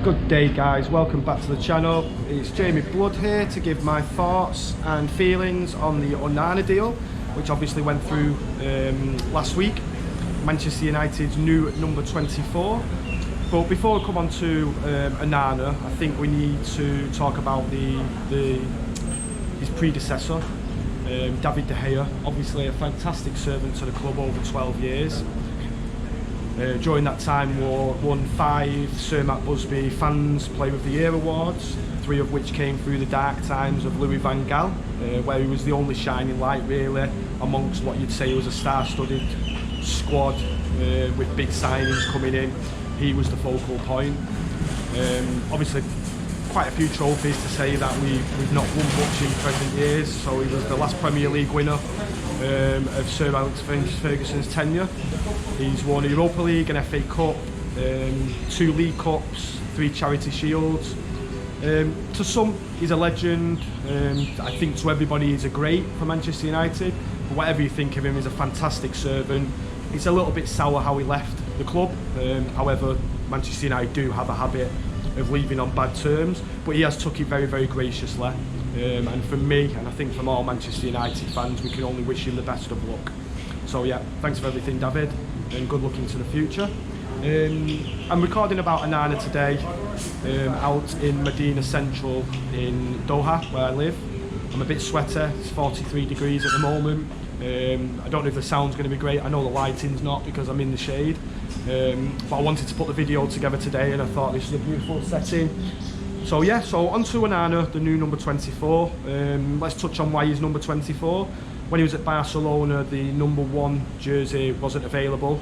Good day guys, welcome back to the channel. It's Jamie Blood here to give my thoughts and feelings on the Onana deal, which obviously went through last week. Manchester United's new number 24. But before we come on to Onana, I think we need to talk about his predecessor, David De Gea. Obviously a fantastic servant to the club over 12 years. During that time won 5 Sir Matt Busby Fans Player of the Year awards, 3 of which came through the dark times of Louis van Gaal, where he was the only shining light really amongst what you'd say was a star-studded squad with big signings coming in. He was the focal point. Obviously quite a few trophies to say that we've not won much in present years, so he was the last Premier League winner of Sir Alex Ferguson's tenure. He's won a Europa League, an FA Cup, 2 League Cups, 3 Charity Shields. To some, he's a legend. I think to everybody he's a great for Manchester United. But whatever you think of him, he's a fantastic servant. It's a little bit sour how he left the club. However, Manchester United do have a habit of leaving on bad terms, but he has took it very, very graciously. And from me, and I think from all Manchester United fans, we can only wish him the best of luck. So yeah, thanks for everything, David, and good luck into the future. I'm recording about Onana today, out in Medina Central in Doha, where I live. I'm a bit sweaty, it's 43 degrees at the moment. I don't know if the sound's going to be great. I know the lighting's not because I'm in the shade. But I wanted to put the video together today and I thought this is a beautiful setting. So yeah, so on to Onana, the new number 24. Let's touch on why he's number 24. When he was at Barcelona, the number 1 jersey wasn't available.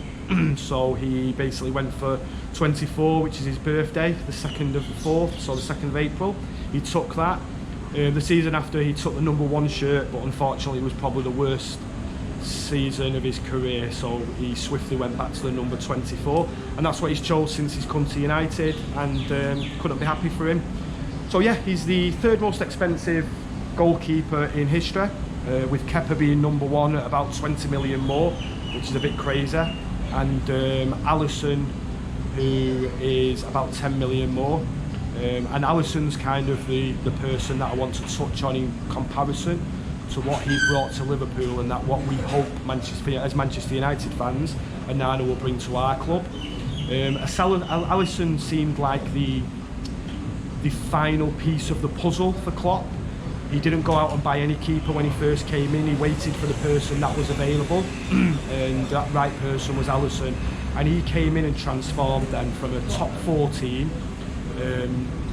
So he basically went for 24, which is his birthday, the 2nd of the 4th, so the 2nd of April. He took that. The season after, he took the number 1 shirt, but unfortunately it was probably the worst season of his career, so he swiftly went back to the number 24, and that's what he's chose since he's come to United, and couldn't be happy for him. So yeah, he's the 3rd most expensive goalkeeper in history, with Kepa being number 1 at about 20 million more, which is a bit crazy, and Alisson, who is about 10 million more. And Alisson's kind of the person that I want to touch on in comparison to what he brought to Liverpool, and that what we hope as Manchester United fans, Onana will bring to our club. Alisson seemed like the final piece of the puzzle for Klopp. He didn't go out and buy any keeper when he first came in. He waited for the person that was available, and that right person was Alisson. And he came in and transformed them from a top 4 team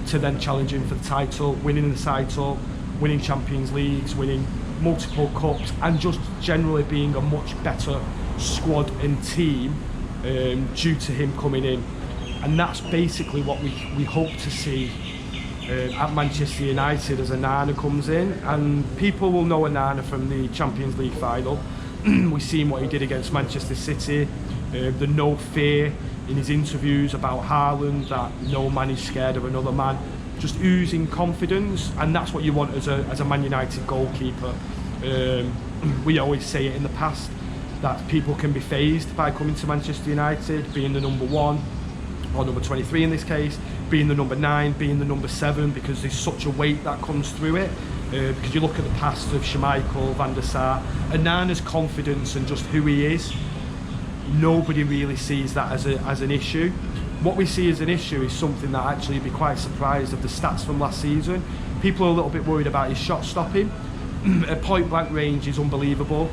to then challenging for the title, winning the title, winning Champions Leagues, winning multiple cups, and just generally being a much better squad and team due to him coming in. And that's basically what we hope to see at Manchester United as Onana comes in. And people will know Onana from the Champions League final. We've seen what he did against Manchester City, the no fear in his interviews about Haaland, that no man is scared of another man, just oozing confidence, and that's what you want as a Man United goalkeeper. We always say it in the past that people can be fazed by coming to Manchester United, being the number 1, or number 23 in this case, being the number 9, being the number 7, because there's such a weight that comes through it. Because you look at the past of Schmeichel, Van der Sar, Onana's confidence and just who he is, nobody really sees that as an issue. What we see as an issue is something that actually you'd be quite surprised of the stats from last season. People are a little bit worried about his shot stopping. At point blank range is unbelievable.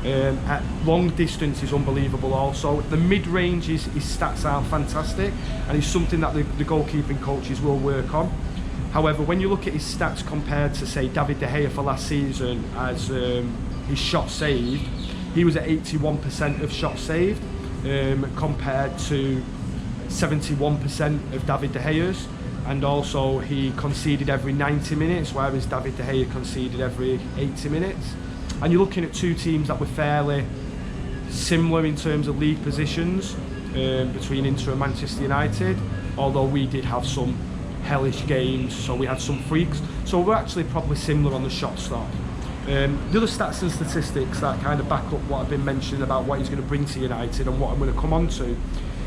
At long distance is unbelievable also. The mid-range, his stats are fantastic, and it's something that the goalkeeping coaches will work on. However, when you look at his stats compared to, say, David De Gea for last season as his shots saved, he was at 81% of shots saved compared to 71% of David De Gea's, and also he conceded every 90 minutes, whereas David De Gea conceded every 80 minutes. And you're looking at 2 teams that were fairly similar in terms of league positions between Inter and Manchester United, although we did have some hellish games, so we had some freaks. So we're actually probably similar on the shot stop. The other stats and statistics that kind of back up what I've been mentioning about what he's going to bring to United and what I'm going to come on to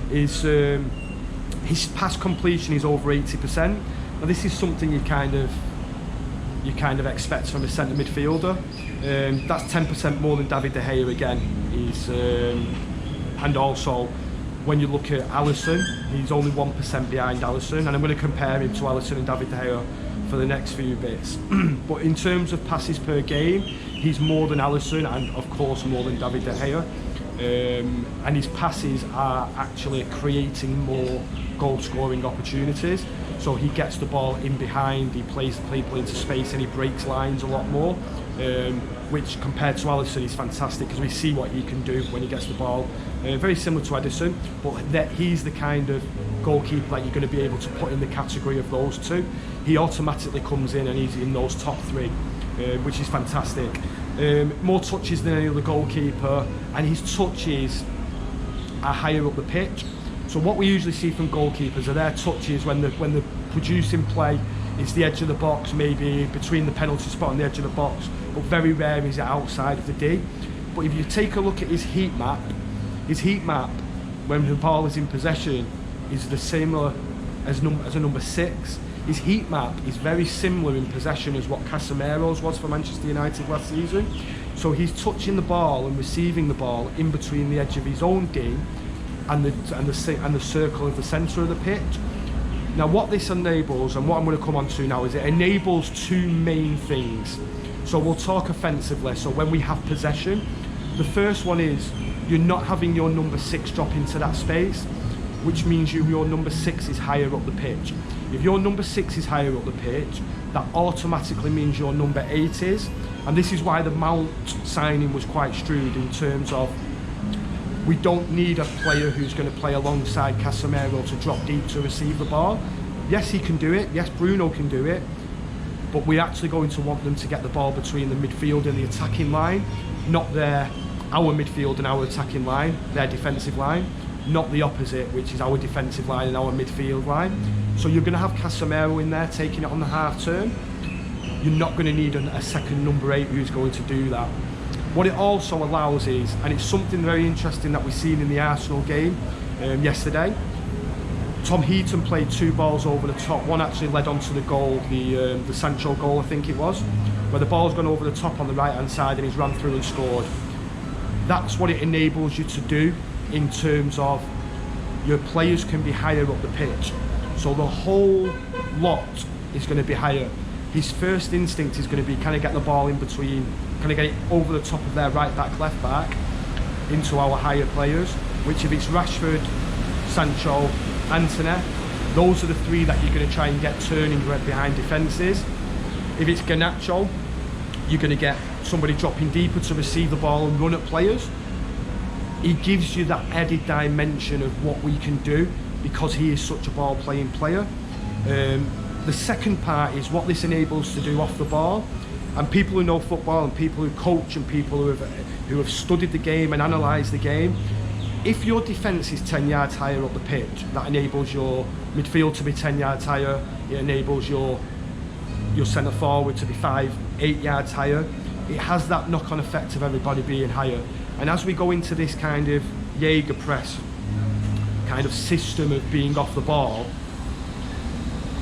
is His pass completion is over 80%. Now this is something you kind of expect from a centre midfielder. That's 10% more than David De Gea again. And also, when you look at Alisson, he's only 1% behind Alisson, and I'm going to compare him to Alisson and David De Gea for the next few bits. But in terms of passes per game, he's more than Alisson, and of course more than David De Gea. And his passes are actually creating more goal-scoring opportunities. So he gets the ball in behind, he plays the people into space, and he breaks lines a lot more. Which compared to Alisson is fantastic, because we see what he can do when he gets the ball. Very similar to Edison, but he's the kind of goalkeeper that you're going to be able to put in the category of those two. He automatically comes in and he's in those top three, which is fantastic. More touches than any other goalkeeper, and his touches are higher up the pitch. So what we usually see from goalkeepers are their touches when they're producing play. It's the edge of the box, maybe between the penalty spot and the edge of the box, but very rare is it outside of the D. But if you take a look at his heat map when the ball is in possession is the similar as a number 6. His heat map is very similar in possession as what Casemiro's was for Manchester United last season. So he's touching the ball and receiving the ball in between the edge of his own D and the circle of the centre of the pitch. Now what this enables, and what I'm going to come on to now, is it enables two main things. So we'll talk offensively. So when we have possession, the first one is you're not having your number 6 drop into that space, which means your number 6 is higher up the pitch. If your number 6 is higher up the pitch, that automatically means your number 8 is. And this is why the Mount signing was quite shrewd, in terms of we don't need a player who's going to play alongside Casemiro to drop deep to receive the ball. Yes, he can do it. Yes, Bruno can do it. But we're actually going to want them to get the ball between the midfield and the attacking line, not our midfield and our attacking line, their defensive line, not the opposite, which is our defensive line and our midfield line. So you're going to have Casemiro in there taking it on the half turn. You're not going to need a second number 8 who's going to do that. What it also allows is, and it's something very interesting that we've seen in the Arsenal game yesterday, Tom Heaton played 2 balls over the top. One actually led onto the goal, the Sancho goal I think it was, where the ball's gone over the top on the right hand side and he's ran through and scored. That's what it enables you to do, in terms of your players can be higher up the pitch. So the whole lot is going to be higher. His first instinct is going to be, can I get the ball in between, can I get it over the top of their right back, left back, into our higher players, which if it's Rashford, Sancho, Antony, those are the 3 that you're going to try and get turning behind defences. If it's Garnacho, you're going to get somebody dropping deeper to receive the ball and run at players. He gives you that added dimension of what we can do, because he is such a ball playing player. The second part is what this enables to do off the ball, and people who know football and people who coach and people who have studied the game and analysed the game, if your defence is 10 yards higher up the pitch, that enables your midfield to be 10 yards higher, it enables your centre forward to be 5-8 yards higher. It has that knock-on effect of everybody being higher. And as we go into this kind of Jaeger press kind of system of being off the ball,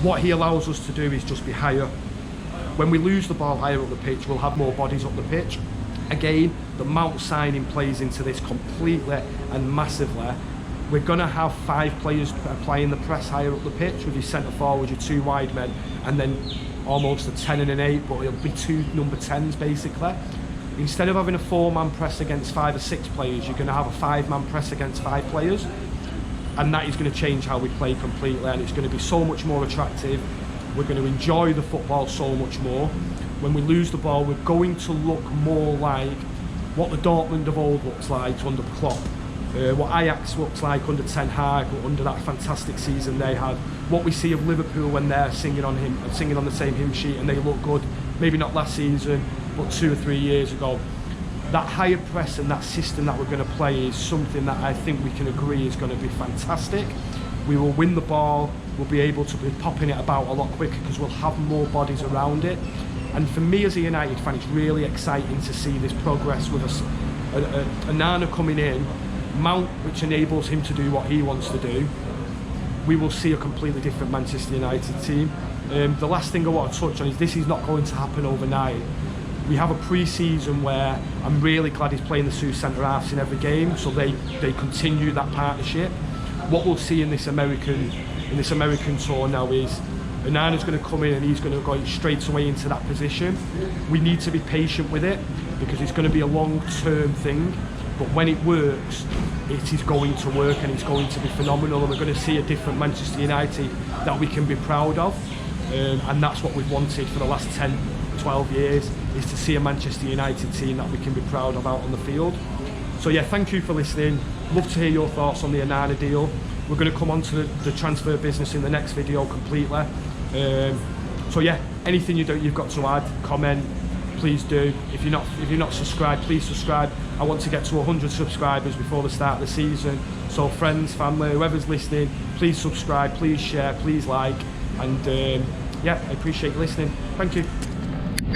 what he allows us to do is just be higher. When we lose the ball higher up the pitch, we'll have more bodies up the pitch. Again, the Mount signing plays into this completely and massively. We're going to have 5 players playing the press higher up the pitch, with your centre forward, your 2 wide men, and then almost a 10 and an 8, but it'll be 2 number 10s basically. Instead of having a 4-man press against 5 or 6 players, you're going to have a 5-man press against 5 players. And that is going to change how we play completely, and it's going to be so much more attractive. We're going to enjoy the football so much more. When we lose the ball, we're going to look more like what the Dortmund of old looks like under Klopp, what Ajax looks like under Ten Hag, under that fantastic season they had, what we see of Liverpool when they're singing on the same hymn sheet and they look good, maybe not last season, but 2 or 3 years ago. That higher press and that system that we're going to play is something that I think we can agree is going to be fantastic. We will win the ball, we'll be able to be popping it about a lot quicker because we'll have more bodies around it. And for me as a United fan, it's really exciting to see this progress with Onana coming in, Mount, which enables him to do what he wants to do, we will see a completely different Manchester United team. The last thing I want to touch on is this is not going to happen overnight. We have a pre-season where I'm really glad he's playing the two centre-halves in every game, so they continue that partnership. What we'll see in this American tour now is Onana's going to come in and he's going to go straight away into that position. We need to be patient with it because it's going to be a long-term thing, but when it works, it is going to work and it's going to be phenomenal, and we're going to see a different Manchester United that we can be proud of, and that's what we've wanted for the last 10, 12 years, is to see a Manchester United team that we can be proud of out on the field. So yeah, thank you for listening. Love to hear your thoughts on the Onana deal. We're going to come on to the transfer business in the next video completely. So yeah, anything you've got to add, comment, please do. If you're not subscribed, please subscribe. I want to get to 100 subscribers before the start of the season. So friends, family, whoever's listening, please subscribe, please share, please like, and yeah, I appreciate you listening. Thank you.